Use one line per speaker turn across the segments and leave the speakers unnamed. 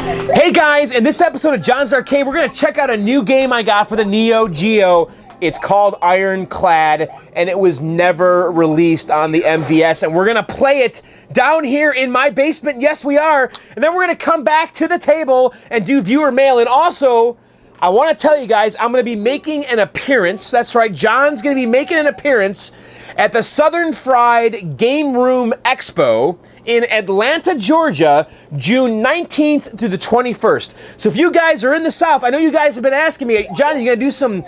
Hey guys, in this episode of John's Arcade, we're gonna check out a new game I got for the NEO GEO. It's called Ironclad, and it was never released on the MVS, and we're gonna play it down here in my basement. Yes, we are. And then we're gonna come back to the table and do viewer mail. And also, I wanna tell you guys, I'm gonna be making an appearance. That's right, John's gonna be making an appearance at the Southern Fried Game Room Expo in Atlanta, Georgia, June 19th to the 21st. So if you guys are in the South, I know you guys have been asking me, John, you gonna do some,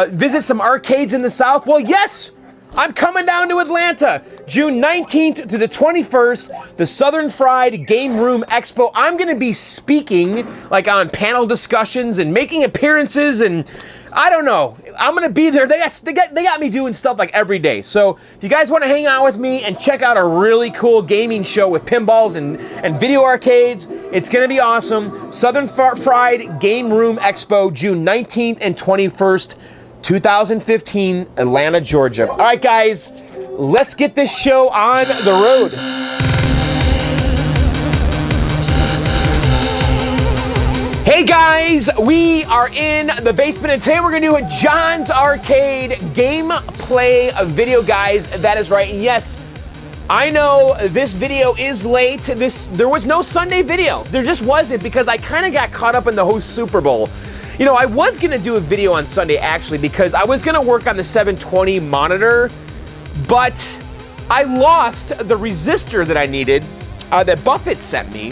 visit some arcades in the South? Well, yes, I'm coming down to Atlanta, June 19th to the 21st, the Southern Fried Game Room Expo. I'm gonna be speaking, like on panel discussions and making appearances, and I don't know. I'm gonna be there. They got me doing stuff like every day. So if you guys want to hang out with me and check out a really cool gaming show with pinballs and video arcades, it's gonna be awesome. Southern Fried Game Room Expo, June 19th and 21st, 2015, Atlanta, Georgia. All right, guys, let's get this show on the road. Hey guys, we are in the basement, and today we're gonna do a John's Arcade gameplay video, guys. That is right, and yes, I know this video is late. There was no Sunday video. There just wasn't, because I kind of got caught up in the whole Super Bowl. You know, I was gonna do a video on Sunday actually, because I was gonna work on the 720 monitor, but I lost the resistor that I needed, that Buffett sent me,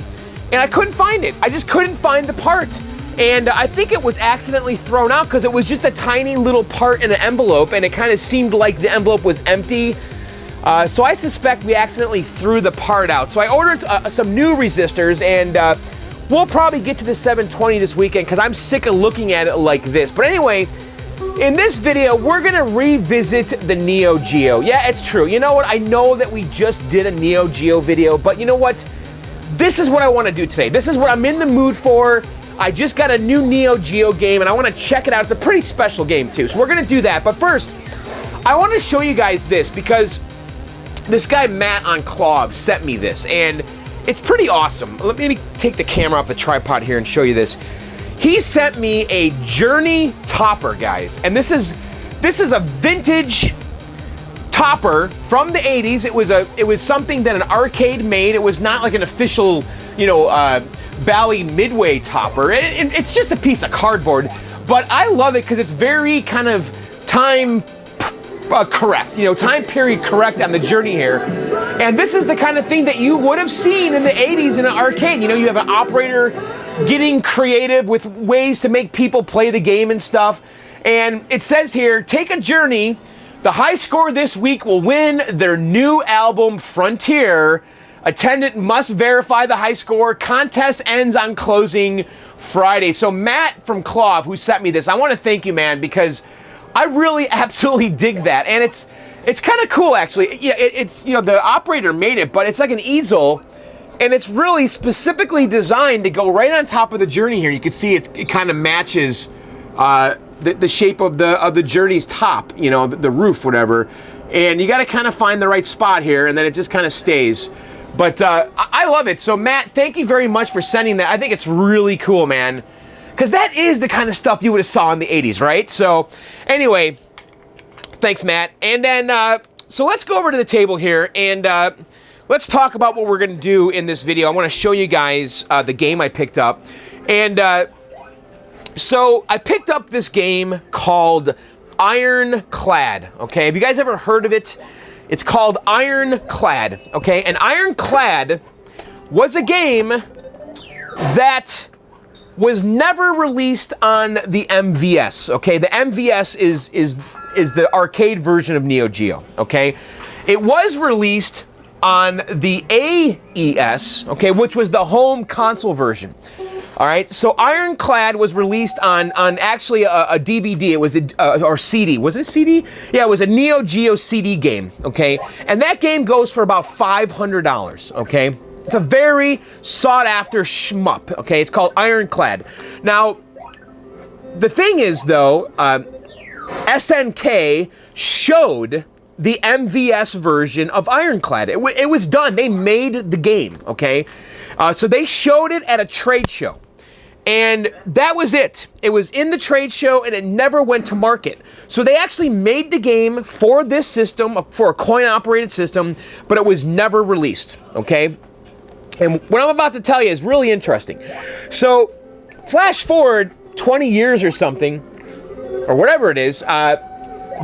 and I couldn't find it. I just couldn't find the part. And I think it was accidentally thrown out because it was just a tiny little part in an envelope, and it kind of seemed like the envelope was empty. So I suspect we accidentally threw the part out. So I ordered some new resistors, and we'll probably get to the 720 this weekend because I'm sick of looking at it like this. But anyway, in this video, we're gonna revisit the NEO GEO. Yeah, it's true. You know what? I know that we just did a NEO GEO video, but you know what? This is what I want to do today. This is what I'm in the mood for. I just got a new NEO GEO game, and I want to check it out. It's a pretty special game, too, so we're going to do that. But first, I want to show you guys this, because this guy, Matt on Clove, sent me this, and it's pretty awesome. Let me take the camera off the tripod here and show you this. He sent me a Journey topper, guys, and this is a vintage topper from the 80s. It was something that an arcade made. It was not like an official, you know, Bally Midway topper. It's just a piece of cardboard, but I love it because it's very kind of time correct, you know, time period correct on the Journey here. And this is the kind of thing that you would have seen in the 80s in an arcade. You know, you have an operator getting creative with ways to make people play the game and stuff. And it says here, take a journey. The high score this week will win their new album, Frontier. Attendant must verify the high score. Contest ends on closing Friday. So Matt from Clove, who sent me this, I want to thank you, man, because I really absolutely dig that. And it's kind of cool, actually. Yeah, it's, you know, the operator made it, but it's like an easel, and it's really specifically designed to go right on top of the Journey here. You can see it kind of matches the shape of the Journey's top, you know, the roof, whatever. And you got to kind of find the right spot here, and then it just kind of stays. But I love it. So Matt, thank you very much for sending that. I think it's really cool, man, because that is the kind of stuff you would have saw in the 80s, right? So anyway, thanks, Matt. And then, so let's go over to the table here, and let's talk about what we're going to do in this video. I want to show you guys the game I picked up. And so I picked up this game called Ironclad, okay? Have you guys ever heard of it? It's called Ironclad, okay? And Ironclad was a game that was never released on the MVS, okay? The MVS is the arcade version of NEO GEO, okay? It was released on the AES, okay, which was the home console version. All right, so Ironclad was released on actually a DVD. It was or CD. Was it CD? Yeah, it was a NEO GEO CD game. Okay, and that game goes for about $500. Okay, it's a very sought after shmup. Okay, it's called Ironclad. Now, the thing is though, SNK showed the MVS version of Ironclad. It was done. They made the game. Okay, so they showed it at a trade show. And that was it. It was in the trade show and it never went to market. So they actually made the game for this system, for a coin-operated system, but it was never released, okay? And what I'm about to tell you is really interesting. So flash forward 20 years or something, or whatever it is,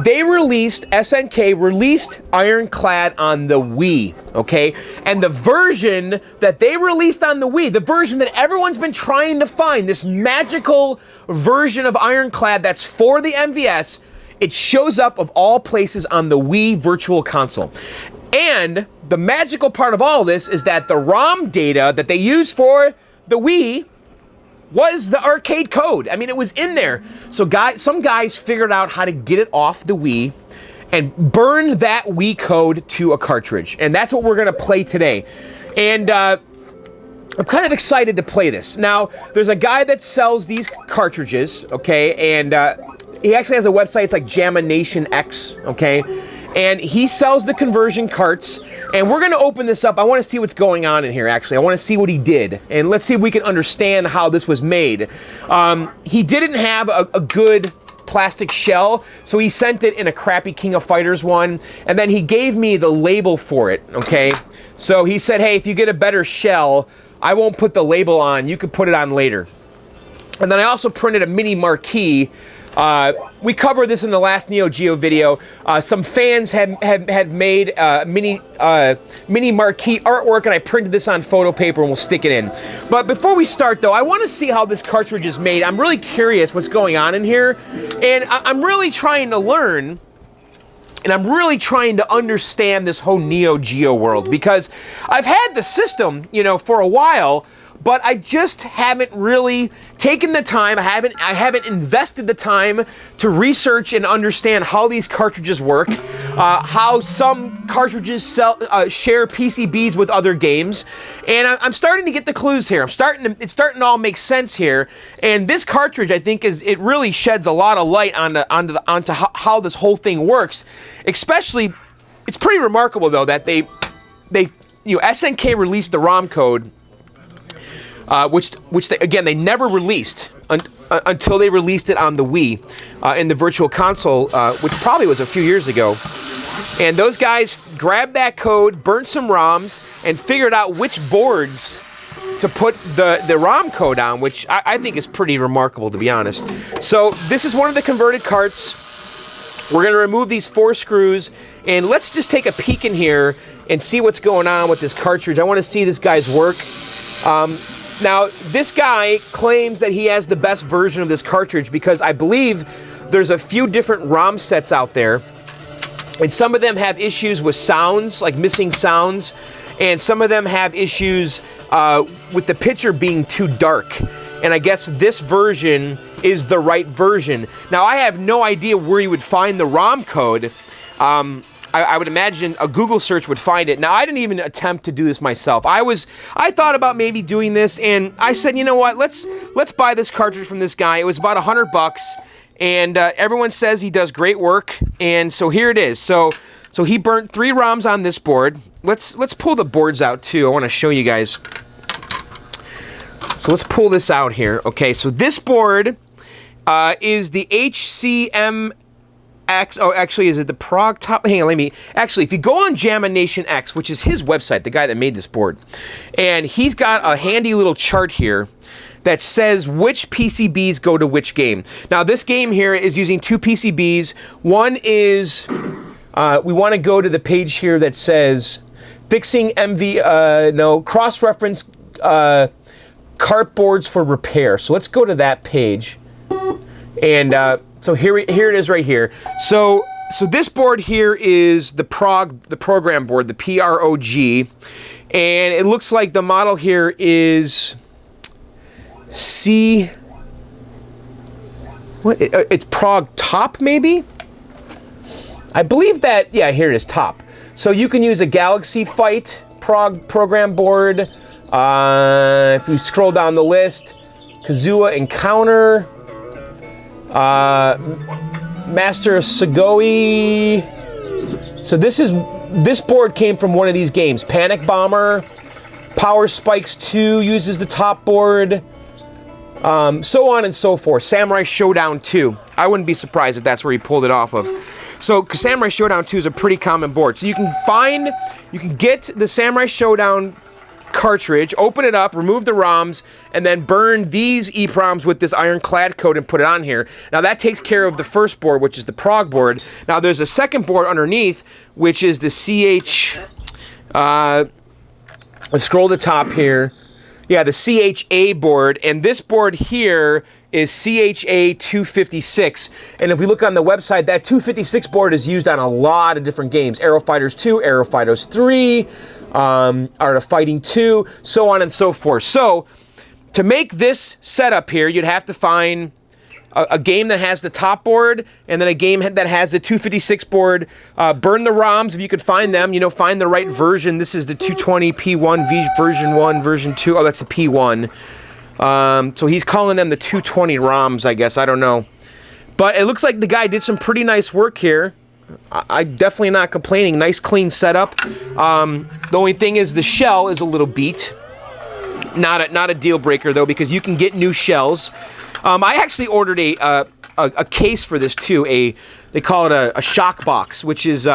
they released, SNK released Ironclad on the Wii, okay? And the version that they released on the Wii, the version that everyone's been trying to find, this magical version of Ironclad that's for the MVS, it shows up of all places on the Wii Virtual Console. And the magical part of all this is that the ROM data that they used for the Wii was the arcade code. I mean, it was in there. So some guys figured out how to get it off the Wii and burn that Wii code to a cartridge. And that's what we're gonna play today. And I'm kind of excited to play this. Now, there's a guy that sells these cartridges, okay? And he actually has a website, it's like Jamination X, okay? And he sells the conversion carts, and we're gonna open this up. I wanna see what's going on in here, actually. I wanna see what he did, and let's see if we can understand how this was made. He didn't have a good plastic shell, so he sent it in a crappy King of Fighters one, and then he gave me the label for it, okay? So he said, hey, if you get a better shell, I won't put the label on, you can put it on later. And then I also printed a mini marquee. We covered this in the last Neo Geo video. Some fans had made mini marquee artwork, and I printed this on photo paper, and we'll stick it in. But before we start, though, I want to see how this cartridge is made. I'm really curious what's going on in here, and I'm really trying to learn, and I'm really trying to understand this whole Neo Geo world, because I've had the system, you know, for a while, but I just haven't really taken the time, I haven't invested the time to research and understand how these cartridges work, how some cartridges share PCBs with other games, and I'm starting to get the clues here. It's starting to all make sense here, and this cartridge, I think, it really sheds a lot of light onto how this whole thing works. Especially, it's pretty remarkable though that they SNK released the ROM code. Which they never released until they released it on the Wii in the Virtual Console, which probably was a few years ago. And those guys grabbed that code, burnt some ROMs, and figured out which boards to put the ROM code on, which I think is pretty remarkable, to be honest. So this is one of the converted carts. We're going to remove these 4 screws, and let's just take a peek in here and see what's going on with this cartridge. I want to see this guy's work. Now, this guy claims that he has the best version of this cartridge because I believe there's a few different ROM sets out there, and some of them have issues with sounds, like missing sounds, and some of them have issues with the picture being too dark. And I guess this version is the right version. Now, I have no idea where you would find the ROM code. I would imagine a Google search would find it. Now, I didn't even attempt to do this myself. I thought about maybe doing this, and I said, you know what, let's buy this cartridge from this guy. It was about $100, and everyone says he does great work, and so here it is. So he burnt 3 ROMs on this board. Let's pull the boards out too. I want to show you guys. So let's pull this out here. Okay, so this board is the HCM X. Oh, actually, is it the Prague Top? Hang on, actually, if you go on Jamination X, which is his website, the guy that made this board, and he's got a handy little chart here that says which PCBs go to which game. Now, this game here is using 2 PCBs. One is, we want to go to the page here that says fixing cross-reference cart boards for repair. So let's go to that page. And so here it is right here. So this board here is the program board, the PROG, and it looks like the model here is it's Prog Top, maybe? I believe that, yeah, here it is, Top. So you can use a Galaxy Fight program board. If you scroll down the list, Kazuya Encounter, Master Sugoi. So this board came from one of these games. Panic Bomber, Power Spikes 2 uses the top board. so on and so forth. Samurai Showdown 2. I wouldn't be surprised if that's where he pulled it off of. So Samurai Showdown 2 is a pretty common board. So you can get the Samurai Showdown cartridge, open it up, remove the ROMs, and then burn these EEPROMs with this Ironclad code and put it on here. Now that takes care of the first board, which is the prog board. Now there's a second board underneath, which is the CH... let's scroll to the top here. Yeah, the CHA board, and this board here is CHA 256. And if we look on the website, that 256 board is used on a lot of different games. Aero Fighters 2, Aero Fighters 3, Art of Fighting 2, so on and so forth. So, to make this setup here, you'd have to find a game that has the top board, and then a game that has the 256 board. Burn the ROMs if you could find them. You know, find the right version. This is the 220 P1 version 1, version 2. Oh, that's the P1. So he's calling them the 220 ROMs, I guess. I don't know. But it looks like the guy did some pretty nice work here. I'm definitely not complaining. Nice, clean setup. The only thing is the shell is a little beat. Not a deal breaker, though, because you can get new shells. I actually ordered a case for this too. They call it a shock box, which is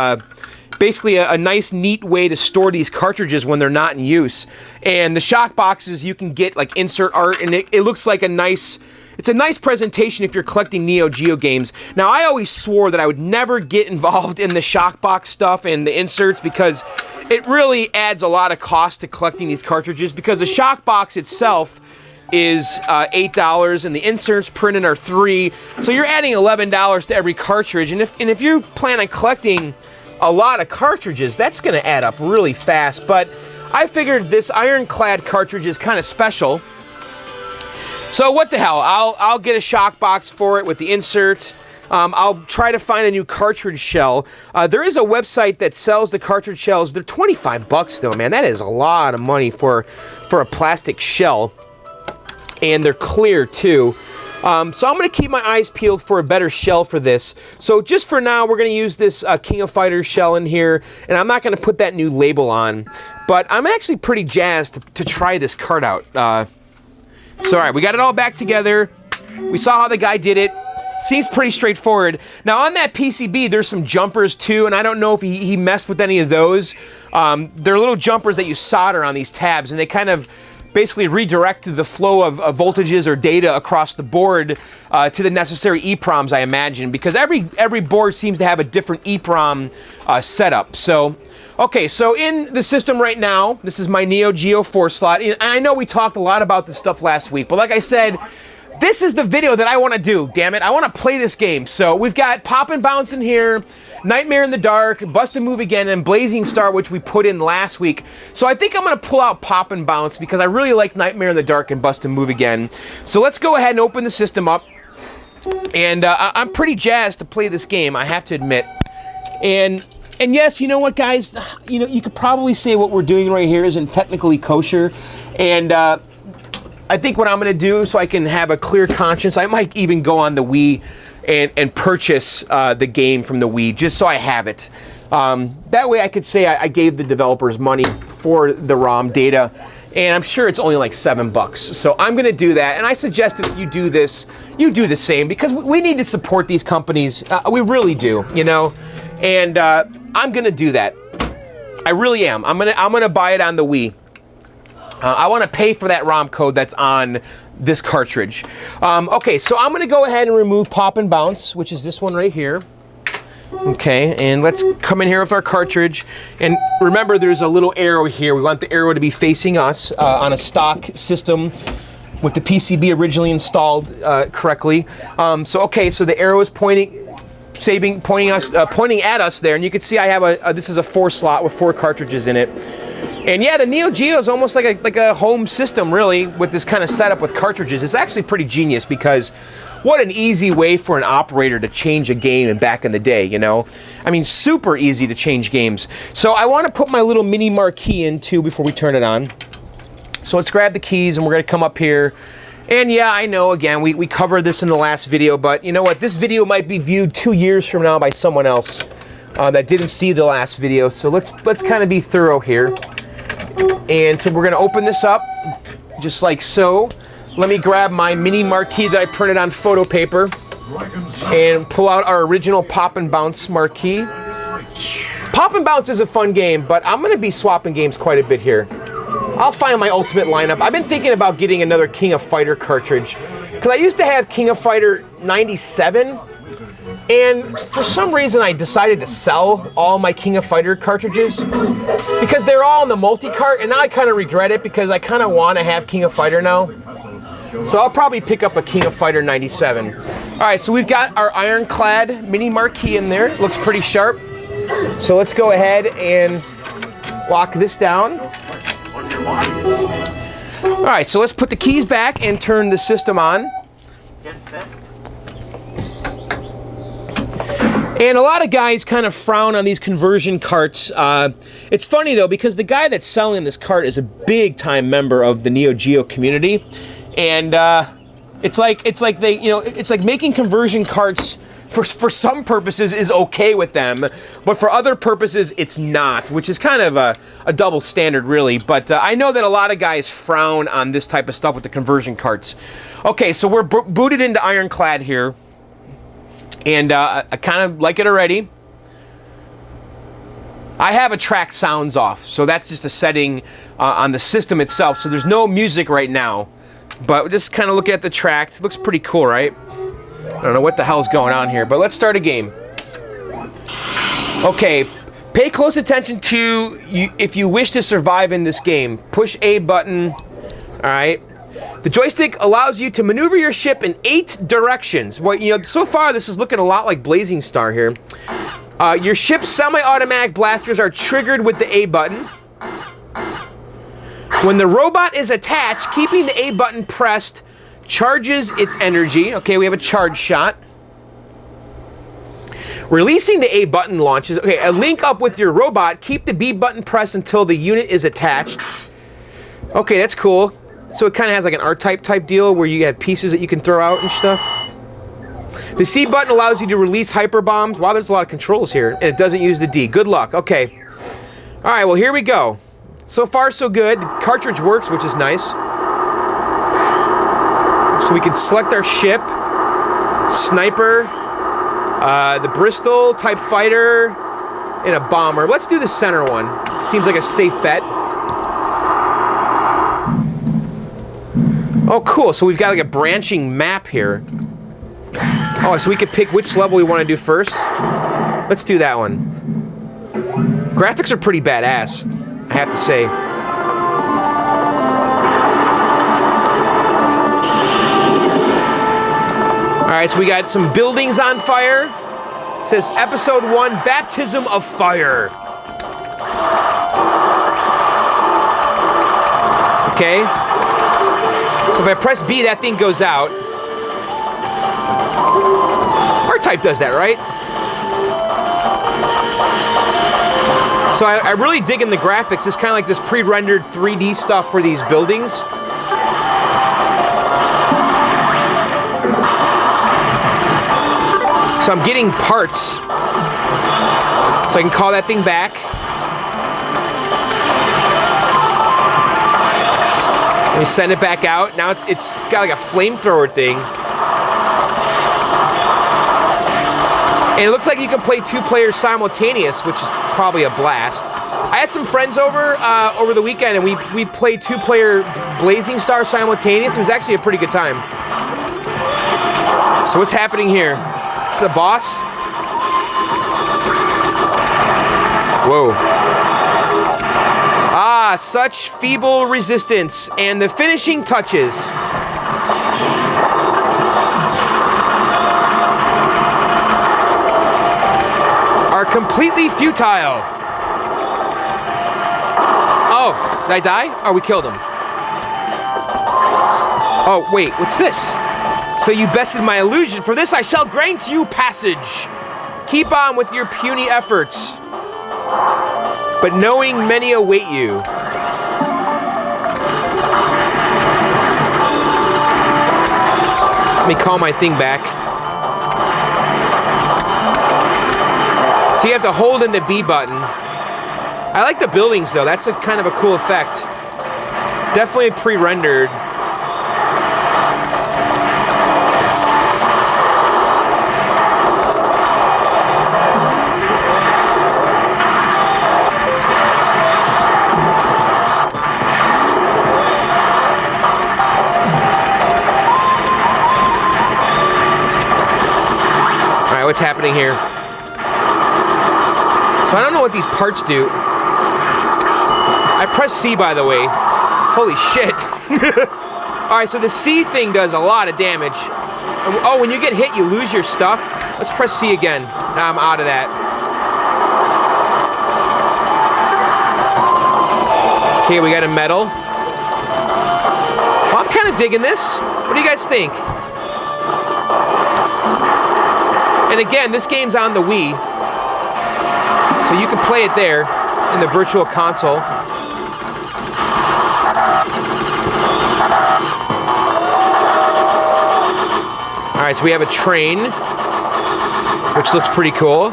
basically a nice, neat way to store these cartridges when they're not in use. And the shock boxes, you can get like insert art, and it looks like a nice. It's a nice presentation if you're collecting Neo Geo games. Now, I always swore that I would never get involved in the shock box stuff and the inserts because it really adds a lot of cost to collecting these cartridges, because the shock box itself is $8 and the inserts printed are $3, so you're adding $11 to every cartridge. And if you plan on collecting a lot of cartridges, that's going to add up really fast. But I figured this Ironclad cartridge is kind of special, so what the hell, I'll get a shock box for it with the insert. I'll try to find a new cartridge shell. There is a website that sells the cartridge shells. They're 25 bucks though, man. That is a lot of money for a plastic shell. And they're clear too. So I'm going to keep my eyes peeled for a better shell for this. So just for now, we're going to use this King of Fighters shell in here, and I'm not going to put that new label on. But I'm actually pretty jazzed to try this card out. So all right, we got it all back together. We saw how the guy did it. Seems pretty straightforward. Now on that PCB, there's some jumpers too, and I don't know if he messed with any of those. They're little jumpers that you solder on these tabs, and they kind of basically redirected the flow of voltages or data across the board to the necessary EEPROMs, I imagine, because every board seems to have a different EEPROM setup. So, okay, so in the system right now, this is my Neo Geo 4 slot. And I know we talked a lot about this stuff last week, but like I said, this is the video that I want to do, damn it. I want to play this game. So we've got Pop and Bounce in here, Nightmare in the Dark, Bust and Move Again, and Blazing Star, which we put in last week. So I think I'm going to pull out Pop and Bounce because I really like Nightmare in the Dark and Bust and Move Again. So let's go ahead and open the system up. And I'm pretty jazzed to play this game, I have to admit. And yes, you know what, guys? You know, you could probably say what we're doing right here isn't technically kosher. And I think what I'm going to do, so I can have a clear conscience, I might even go on the Wii and purchase the game from the Wii, just so I have it. That way I could say I gave the developers money for the ROM data, and I'm sure it's only like $7. So I'm going to do that, and I suggest that if you do this, you do the same, because we need to support these companies. We really do, you know? And I'm going to do that. I really am. I'm gonna buy it on the Wii. I want to pay for that ROM code that's on this cartridge. Okay, so I'm going to go ahead and remove Pop and Bounce, which is this one right here. Okay, and let's come in here with our cartridge. And remember, there's a little arrow here. We want the arrow to be facing us on a stock system with the PCB originally installed correctly. Okay, so the arrow is pointing at us there, and you can see I have this is a 4 slot with 4 cartridges in it. And yeah, the Neo Geo is almost like a home system, really, with this kind of setup with cartridges. It's actually pretty genius, because what an easy way for an operator to change a game back in the day, you know? I mean, super easy to change games. So I want to put my little mini marquee in, too, before we turn it on. So let's grab the keys, and we're going to come up here. And yeah, I know, again, we covered this in the last video, but you know what? This video might be viewed 2 years from now by someone else that didn't see the last video. So let's kind of be thorough here. And so we're going to open this up, just like so. let me grab my mini marquee that I printed on photo paper and pull out our original Pop and Bounce marquee. Pop and Bounce is a fun game, but I'm going to be swapping games quite a bit here. I'll find my ultimate lineup. I've been thinking about getting another King of Fighter cartridge, because I used to have King of Fighter 97, and for some reason I decided to sell all my King of Fighter cartridges because they're all in the multi-cart, and now I kind of regret it because I kind of want to have King of Fighter now. So I'll probably pick up a King of Fighter 97. All right, so we've got our Ironclad mini marquee in there. It looks pretty sharp. So let's go ahead and lock this down. All right, so let's put the keys back and turn the system on. And a lot of guys kind of frown on these conversion carts. It's funny though, because the guy that's selling this cart is a big time member of the NEO GEO community. And it's like they, you know, it's like making conversion carts for some purposes is okay with them, but for other purposes it's not, which is kind of a double standard really. But I know that a lot of guys frown on this type of stuff with the conversion carts. Okay, so we're booted into Ironclad here, and I kind of like it already. I have a track sounds off, so that's just a setting on the system itself, so there's no music right now. But just kind of look at the track. It looks pretty cool, right? I don't know what the hell's going on here, but let's start a game. Okay, pay close attention to if you wish to survive in this game. Push A button. All right. The joystick allows you to maneuver your ship in 8 directions. Well, you know, so far this is looking a lot like Blazing Star here. Your ship's semi-automatic blasters are triggered with the A button. When the robot is attached, keeping the A button pressed charges its energy. Okay, we have a charge shot. Releasing the A button launches. Okay, a link up with your robot. Keep the B button pressed until the unit is attached. Okay, that's cool. So it kind of has like an R-type deal where you have pieces that you can throw out and stuff. The C button allows you to release hyper bombs. Wow, there's a lot of controls here, and it doesn't use the D. Good luck. Okay. All right, well, here we go. So far, so good. The cartridge works, which is nice. So we can select our ship, sniper, the Bristol type fighter, and a bomber. Let's do the center one. Seems like a safe bet. Oh, cool. So we've got like a branching map here. Oh, so we could pick which level we want to do first. Let's do that one. Graphics are pretty badass, I have to say. Alright, so we got some buildings on fire. It says Episode 1, Baptism of Fire. Okay. So if I press B, that thing goes out. R-Type does that, right? So I really dig in the graphics. It's kind of like this pre-rendered 3D stuff for these buildings. So I'm getting parts. So I can call that thing back. Let me send it back out. Now it's got like a flamethrower thing. And it looks like you can play 2 players simultaneous, which is probably a blast. I had some friends over over the weekend, and we played 2-player Blazing Star simultaneous. It was actually a pretty good time. So what's happening here? It's a boss. Whoa. Ah, such feeble resistance. And the finishing touches. Are completely futile. Oh, did I die? Oh, we killed him. Oh, wait, what's this? So you bested my illusion. For this I shall grant you passage. Keep on with your puny efforts. But knowing many await you. Let me call my thing back. So you have to hold in the B button. I like the buildings though. That's a kind of a cool effect. Definitely pre-rendered. what's happening here. So I don't know what these parts do. I pressed C, by the way. Holy shit. All right, so the C thing does a lot of damage. Oh, when you get hit, you lose your stuff. Let's press C again. Now I'm out of that. Okay, we got a medal. Well, I'm kind of digging this. What do you guys think? And again, this game's on the Wii, so you can play it there in the virtual console. All right, so we have a train, which looks pretty cool.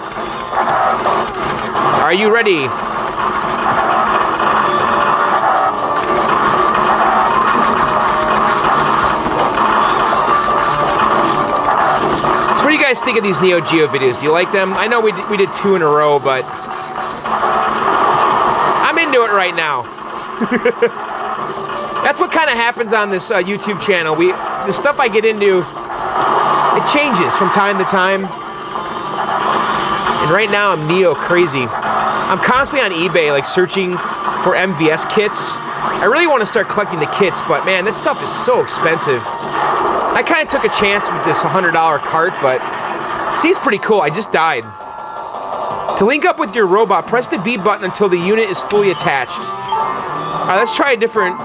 Are you ready? So what do you guys think of these Neo Geo videos? Do you like them? I know we did 2 in a row, but I'm into it right now. That's what kind of happens on this YouTube channel. The stuff I get into, it changes from time to time. And right now I'm Neo crazy. I'm constantly on eBay, like searching for MVS kits. I really want to start collecting the kits, but man, this stuff is so expensive. I kind of took a chance with this $100 cart, but see, it's pretty cool. I just died. To link up with your robot, press the B button until the unit is fully attached. All right, let's try a different.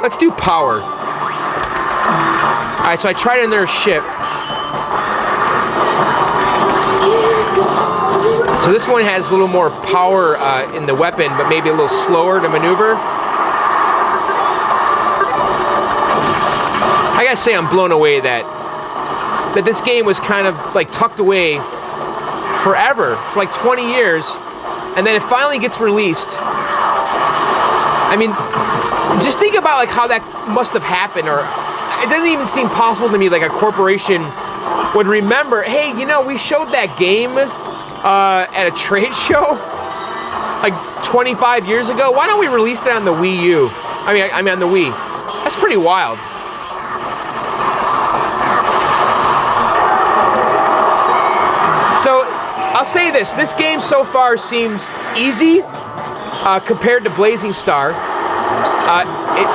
Let's do power. All right, so I tried another ship. So this one has a little more power in the weapon, but maybe a little slower to maneuver. I gotta say, I'm blown away that this game was kind of like tucked away forever, for like 20 years, and then it finally gets released. I mean, just think about like how that must have happened, or it doesn't even seem possible to me like a corporation would remember, hey, you know, we showed that game at a trade show like 25 years ago. Why don't we release it on the Wii U? I mean on the Wii. That's pretty wild. So I'll say this game so far seems easy compared to Blazing Star.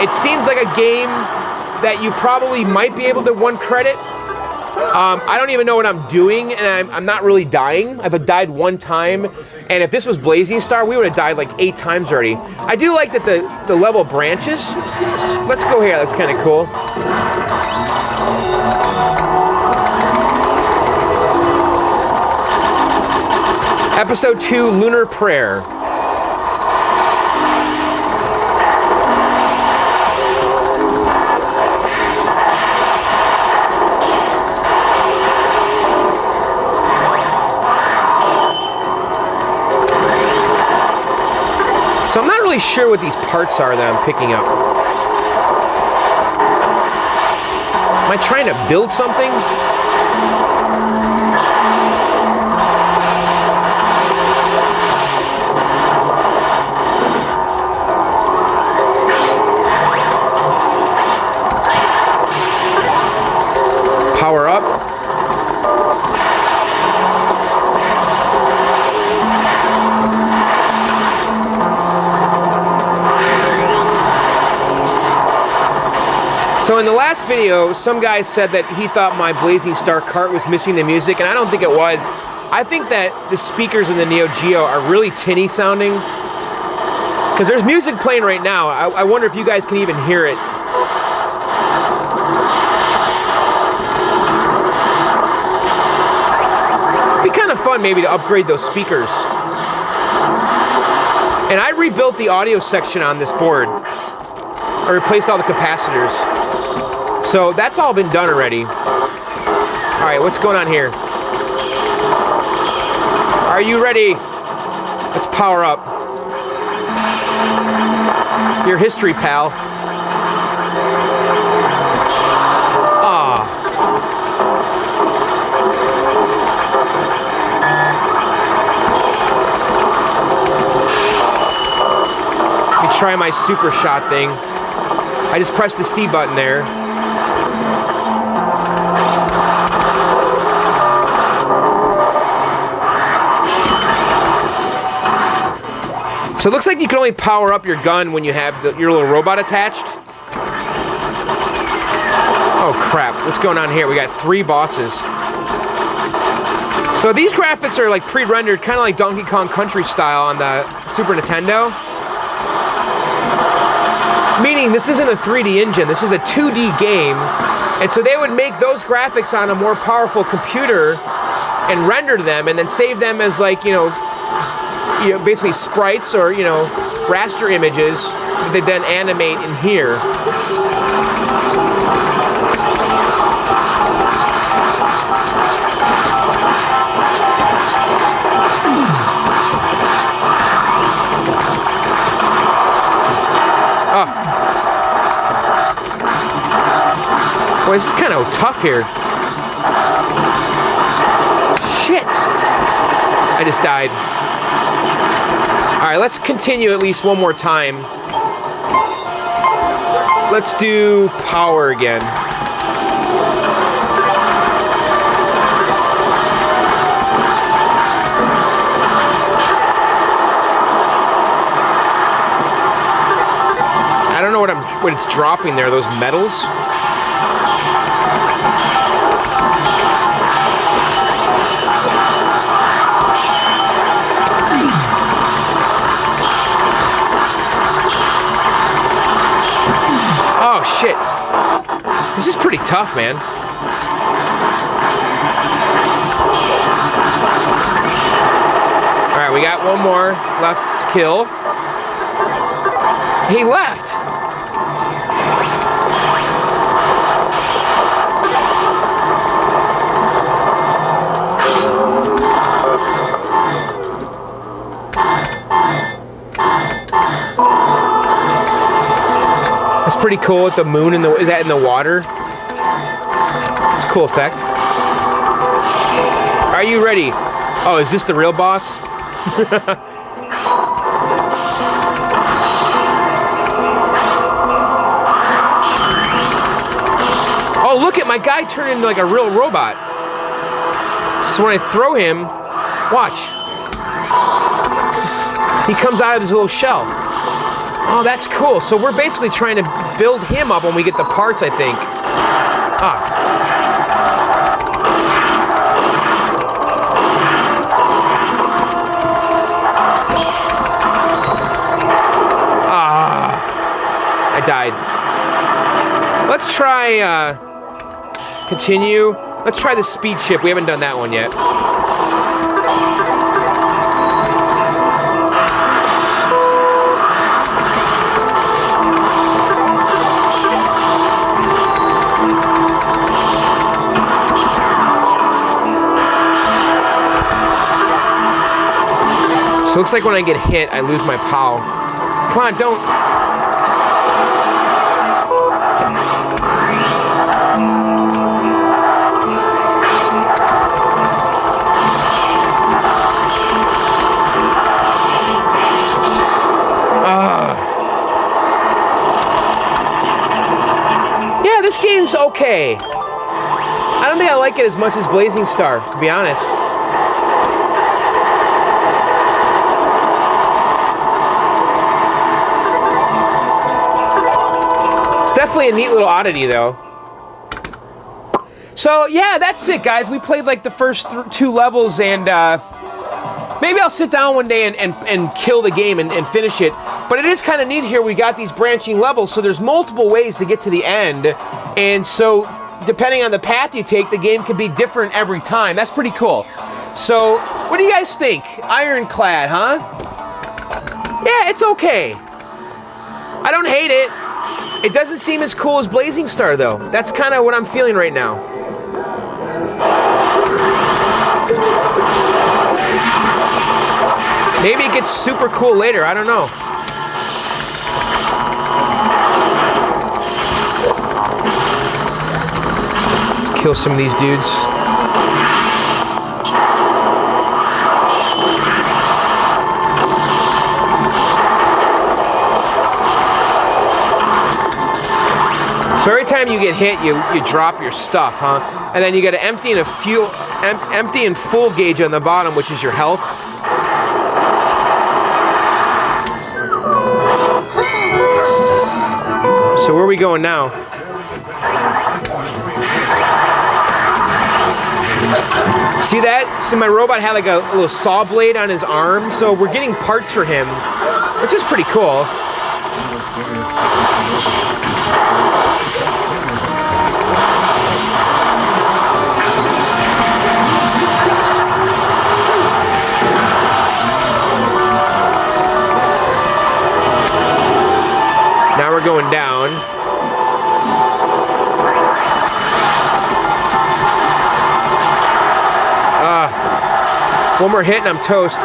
It seems like a game that you probably might be able to 1 credit. I don't even know what I'm doing, and I'm not really dying. I've died 1 time, and if this was Blazing Star, we would have died like 8 times already. I do like that the level branches. Let's go here, that looks kind of cool. Episode 2, Lunar Prayer. So I'm not really sure what these parts are that I'm picking up. Am I trying to build something? Power up. So in the last video, some guy said that he thought my Blazing Star cart was missing the music, and I don't think it was. I think that the speakers in the Neo Geo are really tinny sounding, because there's music playing right now. I wonder if you guys can even hear it. It'd be kind of fun maybe to upgrade those speakers. And I rebuilt the audio section on this board. I replaced all the capacitors. So that's all been done already. All right, what's going on here? Are you ready? Let's power up. Your history, pal. Ah. Let me try my super shot thing. I just pressed the C button there. So it looks like you can only power up your gun when you have your little robot attached. Oh crap, what's going on here? We got 3 bosses. So these graphics are like pre-rendered, kind of like Donkey Kong Country style on the Super Nintendo. Meaning this isn't a 3D engine, this is a 2D game. And so they would make those graphics on a more powerful computer and render them and then save them as like, you know, basically sprites or, you know, raster images that they then animate in here. Boy, this is kind of tough here. Shit. I just died. All right, let's continue at least one more time. Let's do power again. I don't know what it's dropping there, those metals. Oh shit. This is pretty tough, man. Alright, we got one more left to kill. He left. That's pretty cool with the moon and is that in the water? It's a cool effect. Are you ready? Oh, is this the real boss? Oh, look at my guy turn into like a real robot. So when I throw him, watch. He comes out of his little shell. Oh, that's cool. So we're basically trying to build him up when we get the parts, I think. Ah. I died. Let's try, continue. Let's try the speed ship. We haven't done that one yet. So it looks like when I get hit, I lose my POW. Come on, don't. Yeah, this game's okay. I don't think I like it as much as Blazing Star, to be honest. Definitely a neat little oddity, though. So, yeah, that's it, guys. We played, like, the first 2 levels, and maybe I'll sit down one day and kill the game and finish it. But it is kind of neat here. We got these branching levels, so there's multiple ways to get to the end. And so, depending on the path you take, the game can be different every time. That's pretty cool. So, what do you guys think? Ironclad, huh? Yeah, it's okay. I don't hate it. It doesn't seem as cool as Blazing Star, though. That's kind of what I'm feeling right now. Maybe it gets super cool later. I don't know. Let's kill some of these dudes. So every time you get hit, you drop your stuff, huh? And then you got to empty and full gauge on the bottom, which is your health. we going now? See that? So my robot had like a little saw blade on his arm, so we're getting parts for him, which is pretty cool. Now we're going down. One more hit and I'm toast.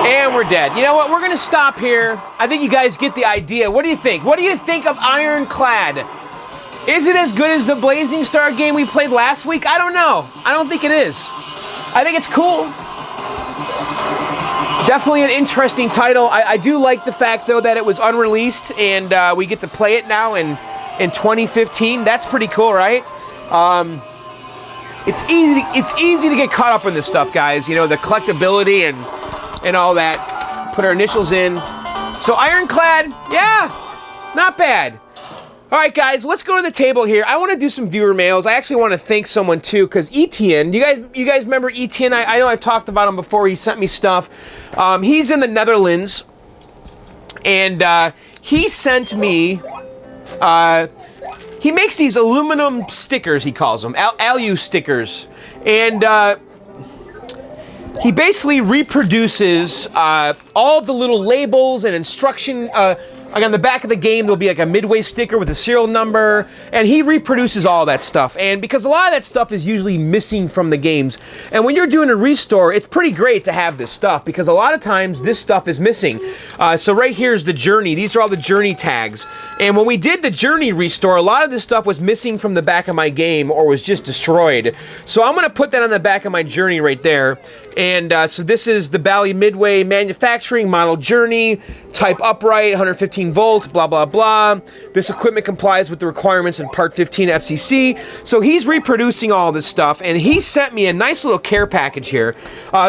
And we're dead. You know what? We're gonna stop here. I think you guys get the idea. What do you think? What do you think of Ironclad? Is it as good as the Blazing Star game we played last week? I don't know. I don't think it is. I think it's cool. Definitely an interesting title. I do like the fact, though, that it was unreleased and we get to play it now in 2015. That's pretty cool, right? It's easy to get caught up in this stuff, guys. You know, the collectability and all that. Put our initials in. So Ironclad, yeah, not bad. All right, guys, let's go to the table here. I want to do some viewer mails. I actually want to thank someone, too, because Etienne, you guys remember Etienne? I know I've talked about him before. He sent me stuff. He's in the Netherlands, and he sent me, he makes these aluminum stickers, he calls them, alu stickers, and he basically reproduces all of the little labels and instruction. Like on the back of the game, there'll be like a midway sticker with a serial number, and he reproduces all that stuff. And because a lot of that stuff is usually missing from the games, and when you're doing a restore, it's pretty great to have this stuff because a lot of times this stuff is missing. So right here is the journey. These are all the journey tags. And when we did the journey restore, a lot of this stuff was missing from the back of my game or was just destroyed. So I'm going to put that on the back of my journey right there. And so this is the Bally Midway Manufacturing Model Journey, type upright, 115 volts, blah, blah, blah. This equipment complies with the requirements in Part 15 FCC. So he's reproducing all this stuff, and he sent me a nice little care package here.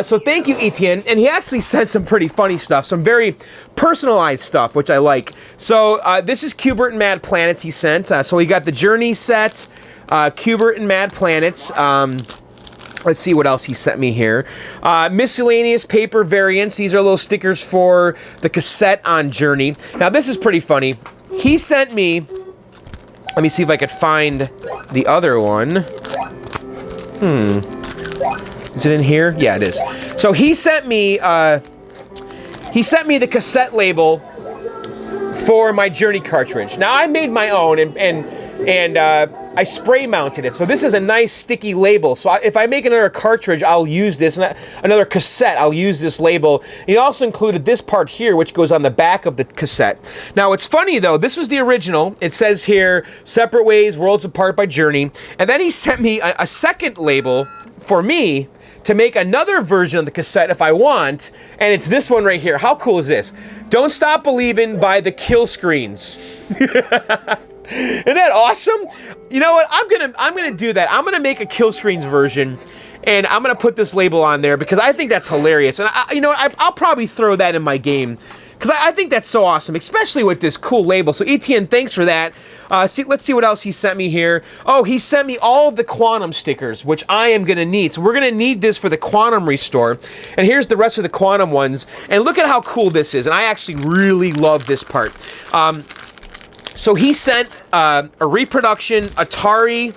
So thank you, Etienne. And he actually sent some pretty funny stuff, some very personalized stuff, which I like. So this is Cubert and Mad Planets he sent. So he got the Journey set, Cubert and Mad Planets. Let's see what else he sent me here. Miscellaneous paper variants. These are little stickers for the cassette on Journey. Now, this is pretty funny. He sent me... Let me see if I could find the other one. Is it in here? Yeah, it is. So he sent me... the cassette label for my Journey cartridge. Now, I made my own, and I spray mounted it. So this is a nice sticky label. So if I make another cartridge, I'll use this. Another cassette, I'll use this label. He also included this part here, which goes on the back of the cassette. Now, it's funny, though. This was the original. It says here, Separate Ways, Worlds Apart by Journey. And then he sent me a second label for me to make another version of the cassette if I want, and it's this one right here. How cool is this? Don't Stop Believin' by the Kill Screens. Isn't that awesome? You know what? I'm gonna do that. I'm gonna make a Kill Screens version, and I'm gonna put this label on there because I think that's hilarious. And you know what? I'll probably throw that in my game because I think that's so awesome, especially with this cool label. So Etienne, thanks for that. Let's see what else he sent me here. Oh, he sent me all of the Quantum stickers, which I am gonna need. So we're gonna need this for the Quantum restore. And here's the rest of the Quantum ones. And look at how cool this is. And I actually really love this part. So he sent a reproduction Atari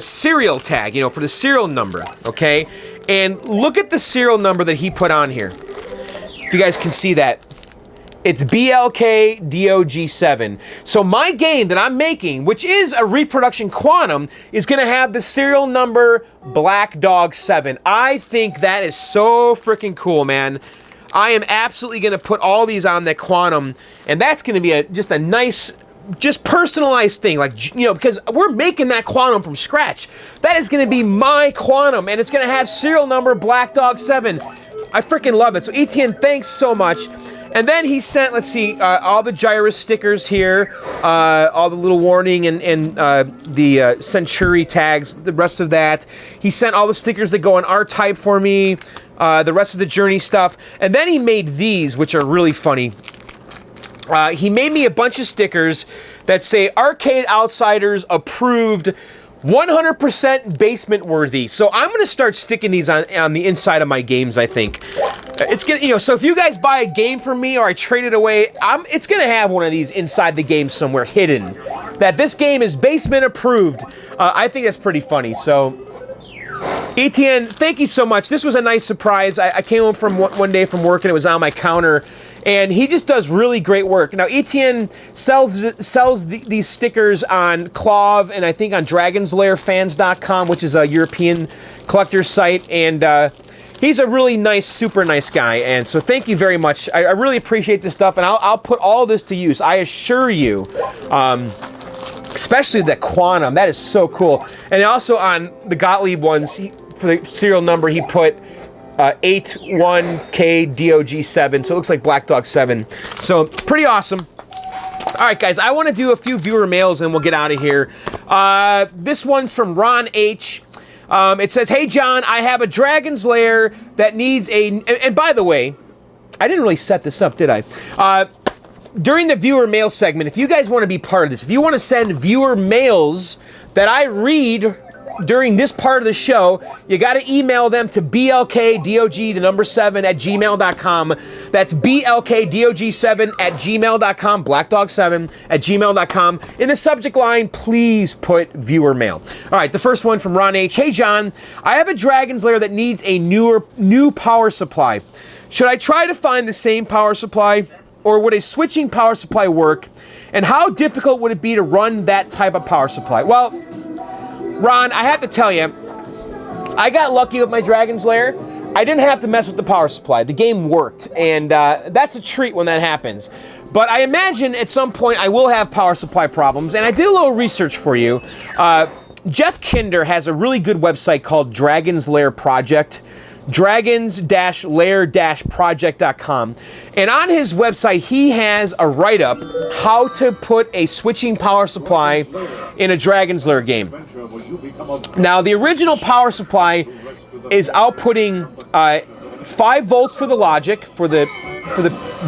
serial tag, you know, for the serial number, okay? And look at the serial number that he put on here. If you guys can see that. It's BLKDOG7. So my game that I'm making, which is a reproduction Quantum, is going to have the serial number Black Dog 7. I think that is so freaking cool, man. I am absolutely going to put all these on that Quantum, and that's going to be just a nice, just personalized thing, like, you know, because we're making that Quantum from scratch. That is going to be my Quantum, and it's going to have serial number Black Dog 7. I freaking love it. So Etienne, thanks so much. And then he sent, let's see, all the gyrus stickers here, all the little warning and the Century tags, the rest of that. He sent all the stickers that go on R-Type for me, the rest of the Journey stuff. And then he made these, which are really funny. He made me a bunch of stickers that say Arcade Outsiders approved, 100% basement worthy. So I'm going to start sticking these on the inside of my games, I think. It's gonna, you know, so if you guys buy a game from me or I trade it away, it's gonna have one of these inside the game somewhere hidden. That this game is basement approved. I think that's pretty funny. So, Etienne, thank you so much. This was a nice surprise. I came home from one day from work and it was on my counter. And he just does really great work. Now, Etienne sells these stickers on Clove and I think on dragonslairfans.com, which is a European collector's site. And he's a really nice, super nice guy. And so thank you very much. I really appreciate this stuff. And I'll put all this to use. I assure you, especially the Quantum. That is so cool. And also on the Gottlieb ones, for the serial number, he put 81KDOG7, so it looks like Black Dog 7. So, pretty awesome. All right, guys, I want to do a few viewer mails and we'll get out of here. This one's from Ron H. It says, hey, John, I have a Dragon's Lair that needs a... And by the way, I didn't really set this up, did I? During the viewer mail segment, if you guys want to be part of this, if you want to send viewer mails that I read during this part of the show, you got to email them to blkdog7@gmail.com. That's blkdog7@gmail.com, blackdog7@gmail.com. In the subject line, please put viewer mail. All right, the first one from Ron H. Hey, John, I have a Dragon's Lair that needs a new power supply. Should I try to find the same power supply, or would a switching power supply work? And how difficult would it be to run that type of power supply? Well, Ron, I have to tell you, I got lucky with my Dragon's Lair. I didn't have to mess with the power supply. The game worked, and that's a treat when that happens. But I imagine at some point I will have power supply problems, and I did a little research for you. Jeff Kinder has a really good website called Dragon's Lair Project. dragons-lair-project.com. And on his website, he has a write-up how to put a switching power supply in a Dragon's Lair game. Now, the original power supply is outputting 5 volts for the logic, for the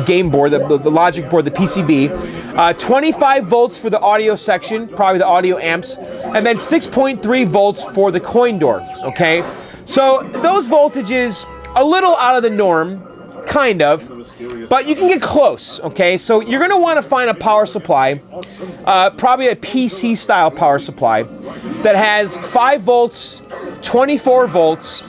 game board, the logic board, the PCB, 25 volts for the audio section, probably the audio amps, and then 6.3 volts for the coin door, okay? So those voltages, a little out of the norm, kind of, but you can get close, okay? So you're gonna wanna find a power supply, probably a PC style power supply, that has 5 volts, 24 volts,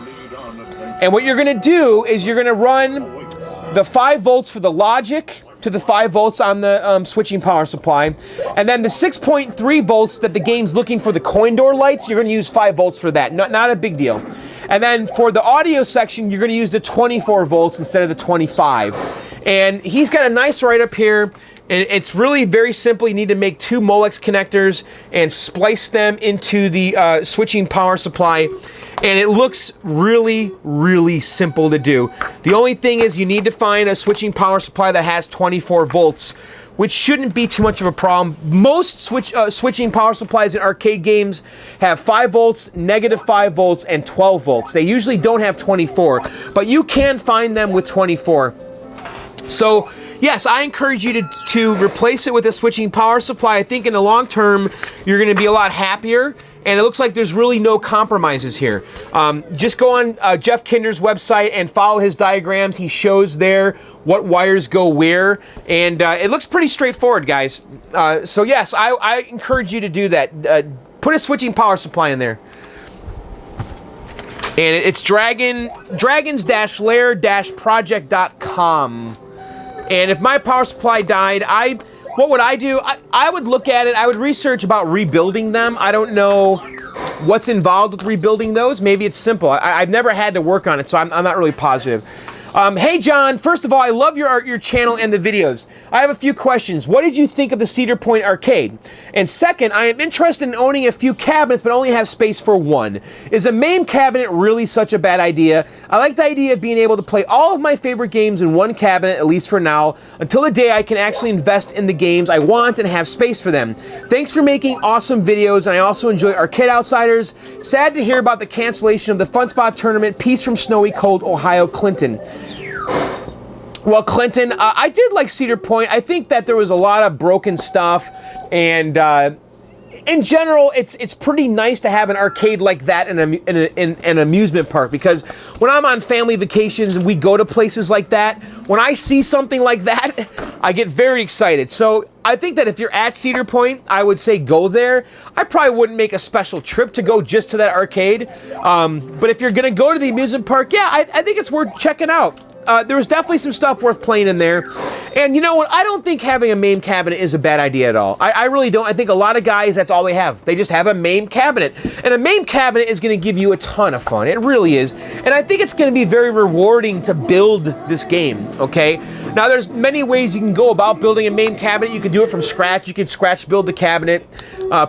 and what you're gonna do is you're gonna run the 5 volts for the logic to the 5 volts on the switching power supply, and then the 6.3 volts that the game's looking for the coin door lights, you're gonna use 5 volts for that, not a big deal. And then for the audio section, you're gonna use the 24 volts instead of the 25. And he's got a nice write-up here, and it's really very simple. You need to make 2 Molex connectors and splice them into the switching power supply. And it looks really, really simple to do. The only thing is you need to find a switching power supply that has 24 volts, which shouldn't be too much of a problem. Most switching power supplies in arcade games have 5 volts, -5 volts, and 12 volts. They usually don't have 24, but you can find them with 24. So, yes, I encourage you to replace it with a switching power supply. I think in the long term, you're going to be a lot happier, and it looks like there's really no compromises here. Just go on Jeff Kinder's website and follow his diagrams. He shows there what wires go where, and it looks pretty straightforward, guys. So yes, I encourage you to do that. Put a switching power supply in there. And it's dragons-lair-project.com. And if my power supply died, what would I do? I would look at it. I would research about rebuilding them. I don't know what's involved with rebuilding those. Maybe it's simple. I've never had to work on it, so I'm not really positive. Hey, John, first of all, I love your channel and the videos. I have a few questions. What did you think of the Cedar Point arcade? And second, I am interested in owning a few cabinets, but only have space for one. Is a MAME cabinet really such a bad idea? I like the idea of being able to play all of my favorite games in one cabinet, at least for now, until the day I can actually invest in the games I want and have space for them. Thanks for making awesome videos, and I also enjoy Arcade Outsiders. Sad to hear about the cancellation of the Fun Spot tournament. Peace from snowy, cold Ohio, Clinton. Well, Clinton, I did like Cedar Point. I think that there was a lot of broken stuff, and in general, it's pretty nice to have an arcade like that in an amusement park, because when I'm on family vacations and we go to places like that, when I see something like that, I get very excited. So I think that if you're at Cedar Point, I would say go there. I probably wouldn't make a special trip to go just to that arcade, but if you're gonna go to the amusement park, yeah, I think it's worth checking out. There was definitely some stuff worth playing in there. And you know what? I don't think having a MAME cabinet is a bad idea at all. I really don't. I think a lot of guys, that's all they have. They just have a MAME cabinet. And a MAME cabinet is going to give you a ton of fun. It really is. And I think it's going to be very rewarding to build this game, okay? Now, there's many ways you can go about building a MAME cabinet. You can do it from scratch. You can scratch build the cabinet,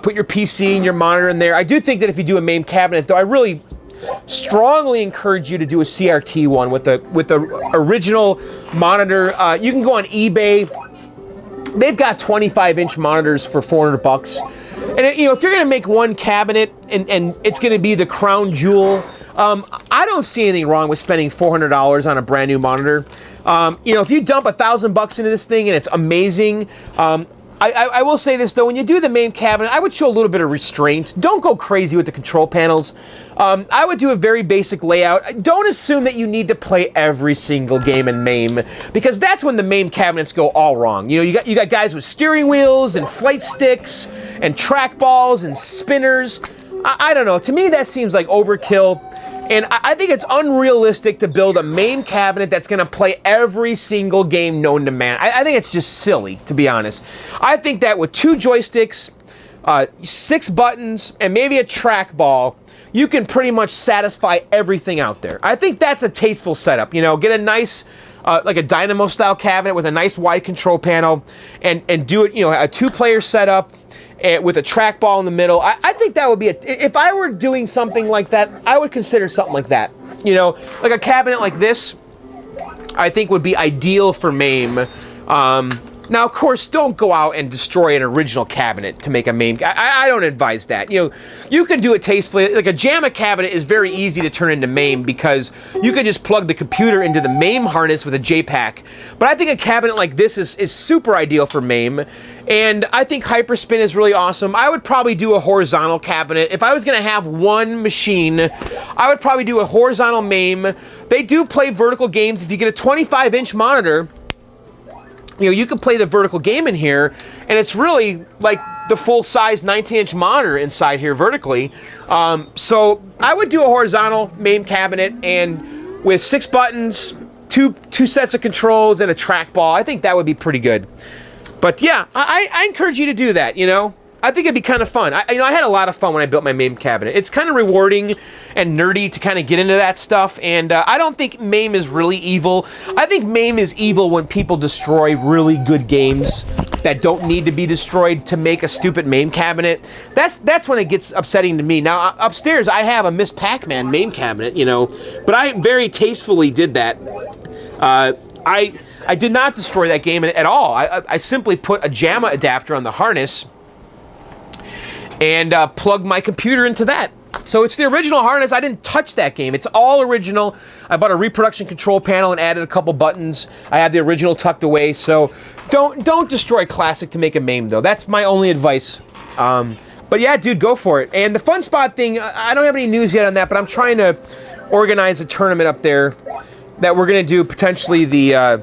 put your PC and your monitor in there. I do think that if you do a MAME cabinet, though, I really strongly encourage you to do a CRT one with the original monitor. You can go on eBay. They've got 25-inch monitors for $400. And you know, if you're going to make one cabinet and it's going to be the crown jewel, I don't see anything wrong with spending $400 on a brand new monitor. You know, if you dump $1,000 into this thing and it's amazing. I will say this, though, when you do the MAME cabinet, I would show a little bit of restraint. Don't go crazy with the control panels. I would do a very basic layout. Don't assume that you need to play every single game in MAME, because that's when the MAME cabinets go all wrong. You know, you got guys with steering wheels and flight sticks and trackballs and spinners. I don't know. To me, that seems like overkill. And I think it's unrealistic to build a MAME cabinet that's going to play every single game known to man. I think it's just silly, to be honest. I think that with 2 joysticks, 6 buttons, and maybe a trackball, you can pretty much satisfy everything out there. I think that's a tasteful setup. You know, get a nice, like a Dynamo-style cabinet with a nice wide control panel, and do it, you know, a 2-player setup, with a trackball in the middle. I think that would be if I were doing something like that, I would consider something like that. You know, like a cabinet like this, I think would be ideal for MAME. Now, of course, don't go out and destroy an original cabinet to make a MAME. I don't advise that. You know, you can do it tastefully. Like a JAMA cabinet is very easy to turn into MAME, because you can just plug the computer into the MAME harness with a JPAC. But I think a cabinet like this is super ideal for MAME. And I think Hyperspin is really awesome. I would probably do a horizontal cabinet. If I was going to have one machine, I would probably do a horizontal MAME. They do play vertical games. If you get a 25-inch monitor, you know, you can play the vertical game in here, and it's really like the full-size 19-inch monitor inside here vertically. So I would do a horizontal MAME cabinet, and with 6 buttons, two sets of controls, and a trackball. I think that would be pretty good. But yeah, I encourage you to do that, you know. I think it'd be kind of fun. I had a lot of fun when I built my MAME cabinet. It's kind of rewarding and nerdy to kind of get into that stuff, and I don't think MAME is really evil. I think MAME is evil when people destroy really good games that don't need to be destroyed to make a stupid MAME cabinet. That's when it gets upsetting to me. Now, upstairs, I have a Miss Pac-Man MAME cabinet, you know, but I very tastefully did that. I did not destroy that game at all. I simply put a JAMA adapter on the harness and plug my computer into that. So it's the original harness. I didn't touch that game. It's all original. I bought a reproduction control panel and added a couple buttons. I have the original tucked away. So don't destroy classic to make a MAME, though. That's my only advice. But yeah, dude, go for it. And the Fun Spot thing, I don't have any news yet on that, but I'm trying to organize a tournament up there that we're going to do potentially the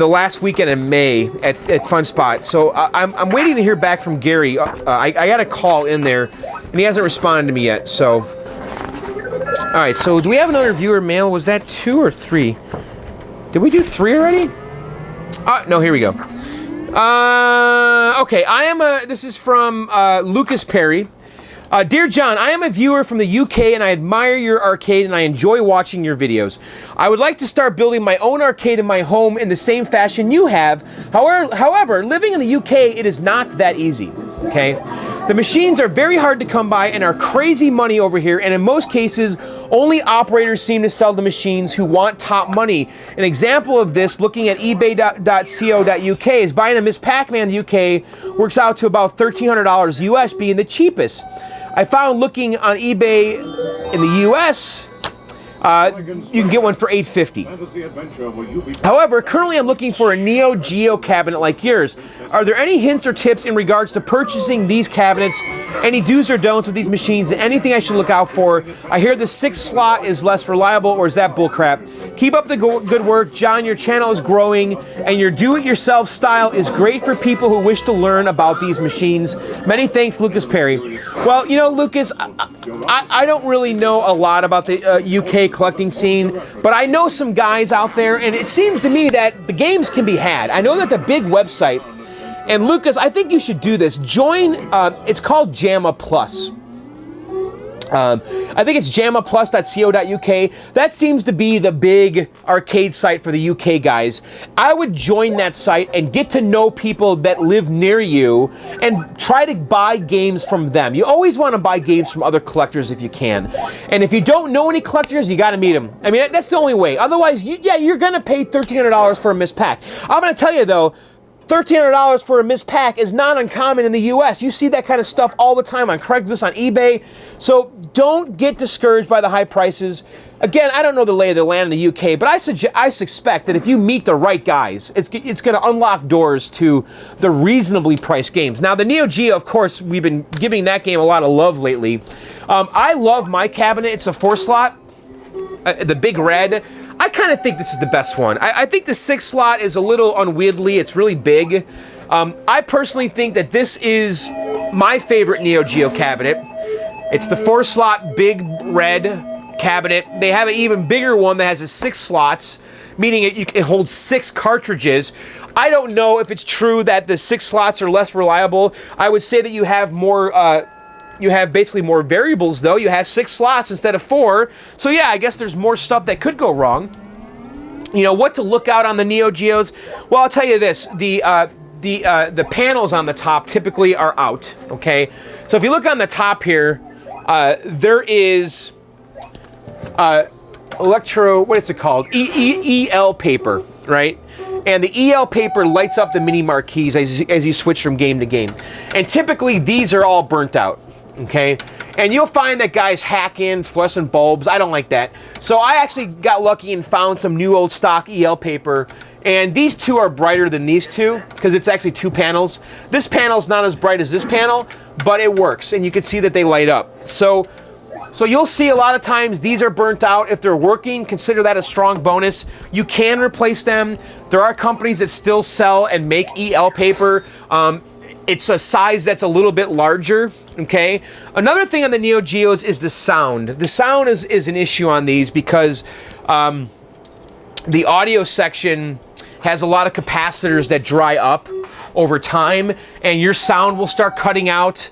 last weekend in May at Fun Spot. So I'm waiting to hear back from Gary. I got a call in there, and he hasn't responded to me yet. So, all right. So do we have another viewer mail? Was that 2 or 3? Did we do 3 already? No. Here we go. Okay. This is from Lucas Perry. Dear John, I am a viewer from the UK and I admire your arcade and I enjoy watching your videos. I would like to start building my own arcade in my home in the same fashion you have. However, living in the UK, it is not that easy, okay? The machines are very hard to come by and are crazy money over here, and in most cases, only operators seem to sell the machines who want top money. An example of this, looking at ebay.co.uk, is buying a Miss Pac-Man in the UK works out to about $1,300 US, being the cheapest. I found looking on eBay in the US, you can get one for $850. However, currently I'm looking for a Neo Geo cabinet like yours. Are there any hints or tips in regards to purchasing these cabinets? Any do's or don'ts with these machines? Anything I should look out for? I hear the 6 slot is less reliable, or is that bullcrap? Keep up the good work, John. Your channel is growing, and your do-it-yourself style is great for people who wish to learn about these machines. Many thanks, Lucas Perry. Well, you know, Lucas, I don't really know a lot about the UK collecting scene, but I know some guys out there, and it seems to me that the games can be had. I know that the big website, and Lucas, I think you should do this. Join, it's called JAMA Plus. I think it's jamaplus.co.uk. That seems to be the big arcade site for the UK guys. I would join that site and get to know people that live near you and try to buy games from them. You always want to buy games from other collectors if you can. And if you don't know any collectors, you got to meet them. I mean, that's the only way. Otherwise, you're going to pay $1,300 for a Miss Pac. I'm going to tell you, though, $1,300 for a Miss Pac is not uncommon in the US. You see that kind of stuff all the time on Craigslist, on eBay. So don't get discouraged by the high prices. Again, I don't know the lay of the land in the UK, but I suspect that if you meet the right guys, it's going to unlock doors to the reasonably priced games. Now, the Neo Geo, of course, we've been giving that game a lot of love lately. I love my cabinet. It's a 4-slot, the big red. I kind of think this is the best one. I think the 6 slot is a little unwieldy. It's really big. I personally think that this is my favorite Neo Geo cabinet. It's the 4 slot big red cabinet. They have an even bigger one that has 6 slots, meaning it holds 6 cartridges. I don't know if it's true that the 6 slots are less reliable. I would say that you have more... you have basically more variables, though. You have 6 slots instead of 4. So yeah, I guess there's more stuff that could go wrong. You know, what to look out on the Neo Geos? Well, I'll tell you this. The panels on the top typically are out, okay? So if you look on the top here, there is what is it called? EL paper, right? And the EL paper lights up the mini marquees as you switch from game to game. And typically, these are all burnt out. Okay, and you'll find that guys hack in fluorescent bulbs. I don't like that. So I actually got lucky and found some new old stock EL paper, and these two are brighter than these two because it's actually 2 panels. This panel's not as bright as this panel, but it works, and you can see that they light up. So you'll see a lot of times these are burnt out. If they're working, consider that a strong bonus. You can replace them. There are companies that still sell and make EL paper. It's a size that's a little bit larger, okay? Another thing on the Neo Geos is the sound. The sound is an issue on these because the audio section has a lot of capacitors that dry up over time, and your sound will start cutting out.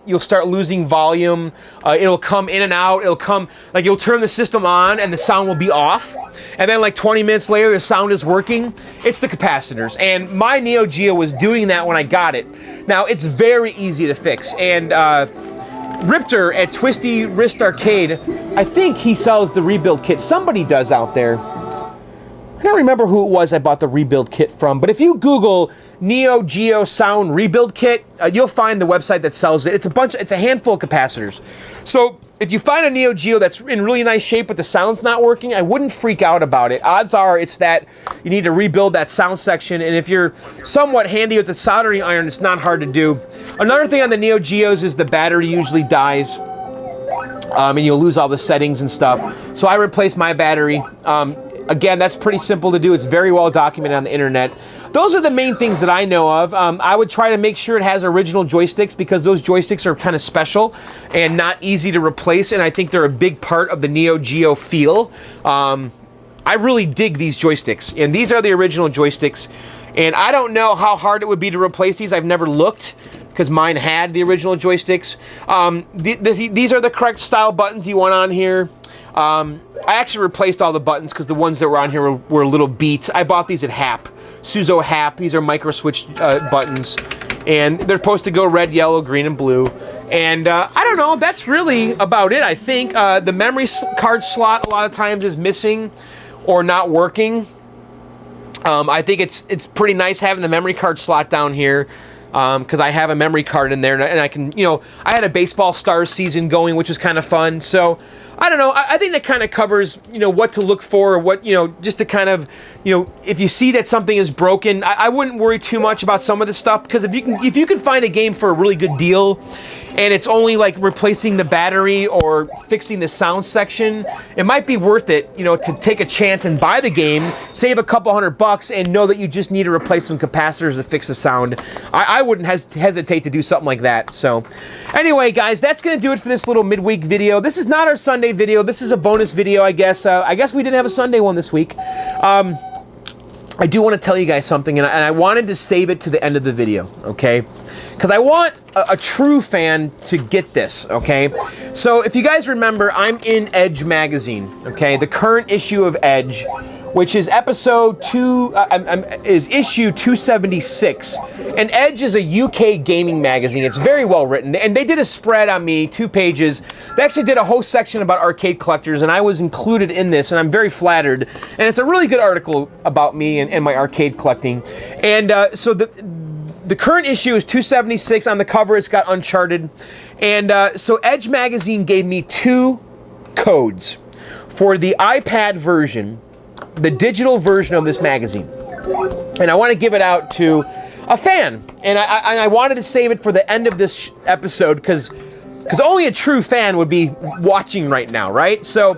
You'll start losing volume. It'll come in and out. It'll come, like you'll turn the system on and the sound will be off. And then like 20 minutes later, the sound is working. It's the capacitors. And my Neo Geo was doing that when I got it. Now, it's very easy to fix. And Ripter at Twisty Wrist Arcade, I think he sells the rebuild kit. Somebody does out there. I don't remember who it was I bought the rebuild kit from, but if you Google Neo Geo Sound Rebuild Kit, you'll find the website that sells it. It's a handful of capacitors. So if you find a Neo Geo that's in really nice shape but the sound's not working, I wouldn't freak out about it. Odds are it's that you need to rebuild that sound section, and if you're somewhat handy with the soldering iron, it's not hard to do. Another thing on the Neo Geos is the battery usually dies, and you'll lose all the settings and stuff. So I replaced my battery. Again, that's pretty simple to do. It's very well documented on the internet. Those are the main things that I know of. I would try to make sure it has original joysticks because those joysticks are kind of special and not easy to replace, and I think they're a big part of the Neo Geo feel. I really dig these joysticks, and these are the original joysticks. And I don't know how hard it would be to replace these. I've never looked, because mine had the original joysticks. These are the correct style buttons you want on here. I actually replaced all the buttons because the ones that were on here were a little beat. I bought these at Hap, Suzo Hap. These are micro switch buttons, and they're supposed to go red, yellow, green, and blue. And I don't know, that's really about it, I think. The memory card slot a lot of times is missing or not working. I think it's pretty nice having the memory card slot down here, because I have a memory card in there, and I can, you know, I had a Baseball Stars season going, which was kind of fun. So I don't know, I think that kind of covers, you know, what to look for, or what, you know, just to kind of, you know, if you see that something is broken, I wouldn't worry too much about some of this stuff, because if you can find a game for a really good deal, and it's only like replacing the battery or fixing the sound section, it might be worth it, you know, to take a chance and buy the game, save a couple $100, and know that you just need to replace some capacitors to fix the sound. I wouldn't hesitate to do something like that. So anyway, guys, that's gonna do it for this little midweek video. This is not our Sunday video. This is a bonus video, I guess. I guess we didn't have a Sunday one this week. I do want to tell you guys something, and I wanted to save it to the end of the video, okay? Because I want a true fan to get this, okay? So if you guys remember, I'm in Edge magazine, okay? The current issue of Edge, which is is issue 276. And Edge is a UK gaming magazine. It's very well written. And they did a spread on me, 2 pages. They actually did a whole section about arcade collectors, and I was included in this, and I'm very flattered. And it's a really good article about me and my arcade collecting. And so the current issue is 276. On the cover, it's got Uncharted. And so Edge magazine gave me 2 codes for the iPad version, the digital version of this magazine. And I want to give it out to a fan. And I wanted to save it for the end of this episode, because only a true fan would be watching right now, right? So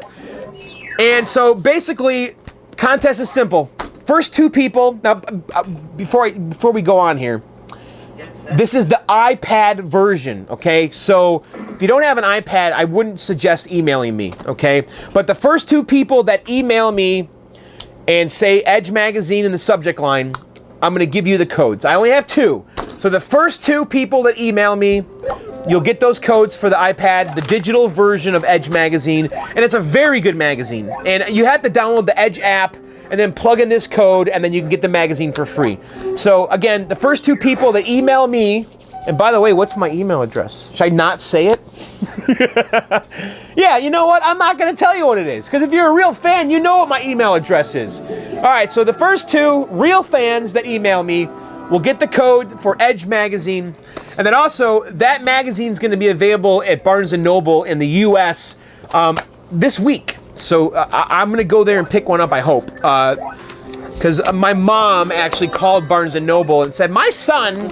basically, contest is simple. First 2 people, now before we go on here, this is the iPad version, okay? So if you don't have an iPad, I wouldn't suggest emailing me, okay? But the first 2 people that email me and say Edge Magazine in the subject line, I'm gonna give you the codes. I only have 2. So the first 2 people that email me, you'll get those codes for the iPad, the digital version of Edge Magazine, and it's a very good magazine. And you have to download the Edge app and then plug in this code, and then you can get the magazine for free. So again, the first 2 people that email me, and by the way, what's my email address? Should I not say it? Yeah, you know what? I'm not gonna tell you what it is, because if you're a real fan, you know what my email address is. All right, so the first 2 real fans that email me will get the code for Edge Magazine. And then also, that magazine's gonna be available at Barnes & Noble in the US this week. So I'm gonna go there and pick one up, I hope. Because my mom actually called Barnes & Noble and said, my son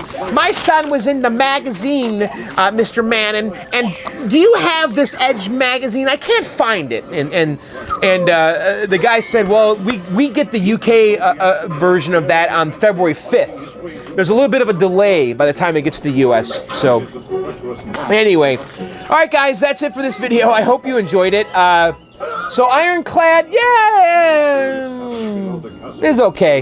was in the magazine, Mr. Mann, and do you have this Edge magazine? I can't find it. And the guy said, well, we get the UK version of that on February 5th. There's a little bit of a delay by the time it gets to the US. So anyway, all right, guys, that's it for this video. I hope you enjoyed it. So Ironclad, yeah, is okay.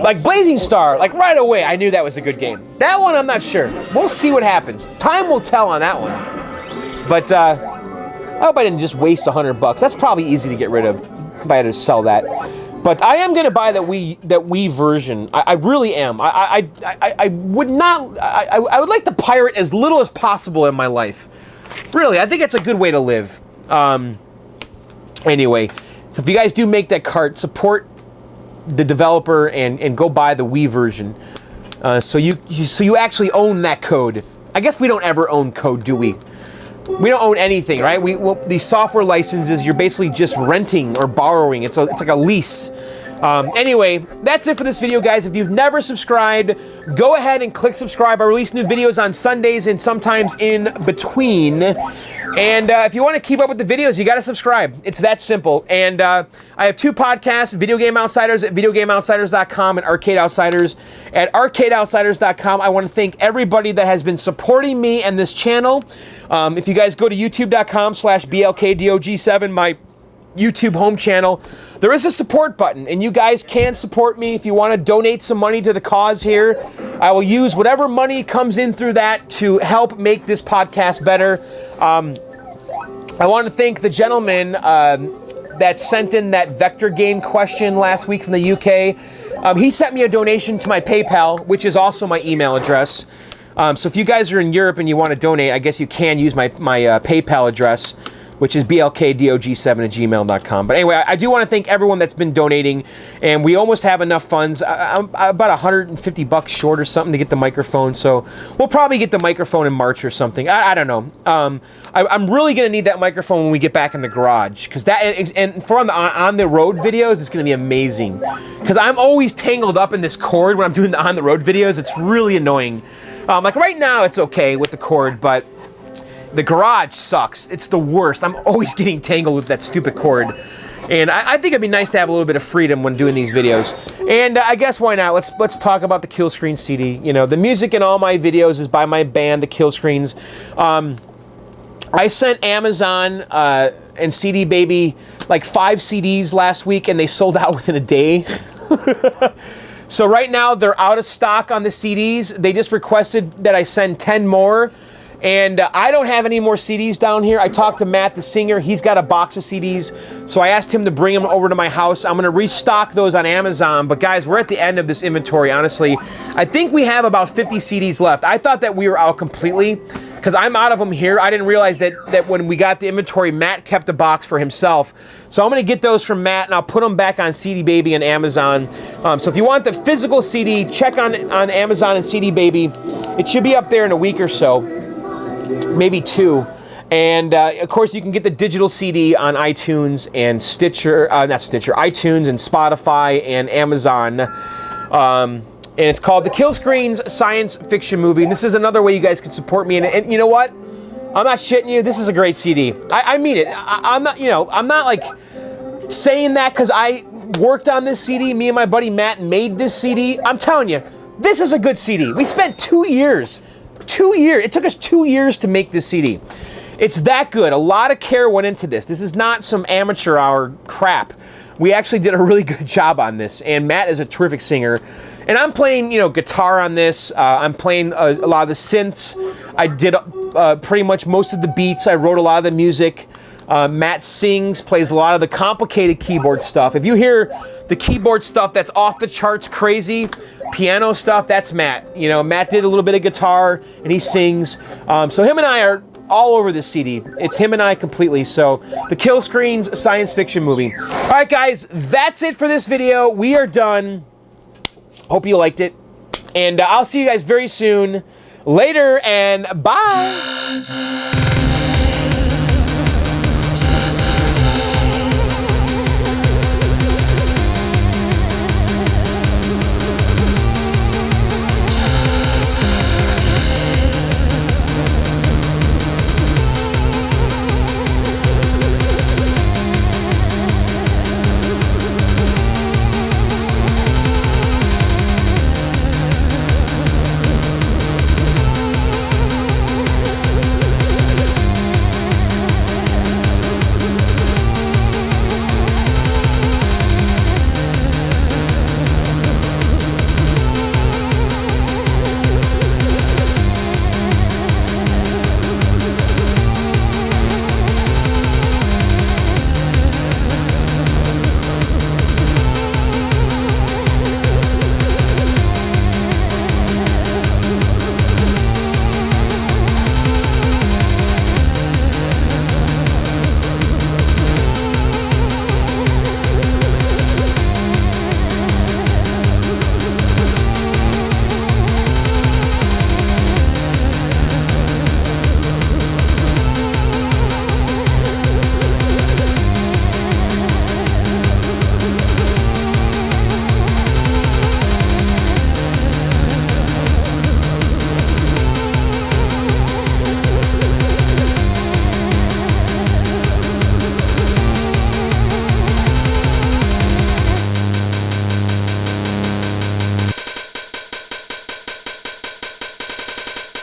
Like Blazing Star, like right away, I knew that was a good game. That one, I'm not sure. We'll see what happens. Time will tell on that one. But I hope I didn't just waste $100. That's probably easy to get rid of if I had to sell that. But I am gonna buy that Wii version. I really am. I would not. I would like to pirate as little as possible in my life. Really, I think it's a good way to live. Anyway, so if you guys do make that cart, support the developer and go buy the Wii version. So you actually own that code. I guess we don't ever own code, do we? We don't own anything, right? These software licenses, you're basically just renting or borrowing. It's like a lease. Anyway, that's it for this video, guys. If you've never subscribed, go ahead and click subscribe. I release new videos on Sundays and sometimes in between. And if you want to keep up with the videos, you got to subscribe. It's that simple. And I have 2 podcasts, Video Game Outsiders at videogameoutsiders.com and Arcade Outsiders at arcadeoutsiders.com. I want to thank everybody that has been supporting me and this channel. If you guys go to youtube.com/BLKDOG7, YouTube home channel, there is a support button, and you guys can support me if you want to donate some money to the cause here. I will use whatever money comes in through that to help make this podcast better. I want to thank the gentleman that sent in that vector game question last week from the UK. He sent me a donation to my PayPal, which is also my email address. So if you guys are in Europe and you want to donate, I guess you can use my PayPal address, which is blkdog7@gmail.com. But anyway, I do want to thank everyone that's been donating, and we almost have enough funds. I'm about $150 short or something to get the microphone, so we'll probably get the microphone in March or something. I don't know. I'm really going to need that microphone when we get back in the garage, because that, and for on the road videos, it's going to be amazing, because I'm always tangled up in this cord when I'm doing the on the road videos. It's really annoying. Like right now, it's okay with the cord, but the garage sucks. It's the worst. I'm always getting tangled with that stupid cord. And I think it'd be nice to have a little bit of freedom when doing these videos. And I guess why not? Let's talk about the Kill Screen CD. You know, the music in all my videos is by my band, the Kill Screens. I sent Amazon and CD Baby like 5 CDs last week, and they sold out within a day. So right now, they're out of stock on the CDs. They just requested that I send 10 more. And I don't have any more CDs down here. I talked to Matt, the singer. He's got a box of CDs. So I asked him to bring them over to my house. I'm going to restock those on Amazon. But guys, we're at the end of this inventory, honestly. I think we have about 50 CDs left. I thought that we were out completely because I'm out of them here. I didn't realize that when we got the inventory, Matt kept a box for himself. So I'm going to get those from Matt, and I'll put them back on CD Baby and Amazon. So if you want the physical CD, check on Amazon and CD Baby. It should be up there in a week or so. Maybe 2. And of course, you can get the digital CD on iTunes and iTunes and Spotify and Amazon. And it's called The Kill Screens Science Fiction Movie. And this is another way you guys can support me. And you know what? I'm not shitting you. This is a great CD. I mean it. I'm not, I'm not like saying that because I worked on this CD. Me and my buddy Matt made this CD. I'm telling you, this is a good CD. We spent 2 years. 2 years. It took us 2 years to make this CD. It's that good. A lot of care went into this. This is not some amateur hour crap. We actually did a really good job on this, and Matt is a terrific singer. And I'm playing, guitar on this. I'm playing a lot of the synths. I did pretty much most of the beats. I wrote a lot of the music. Matt sings, plays a lot of the complicated keyboard stuff. If you hear the keyboard stuff that's off the charts crazy, piano stuff, that's Matt. Matt did a little bit of guitar, and he sings. So him and I are all over this CD. It's him and I completely. So the Kill Screens Science Fiction Movie. All right, guys, that's it for this video. We are done. Hope you liked it. And I'll see you guys very soon. Later, and bye.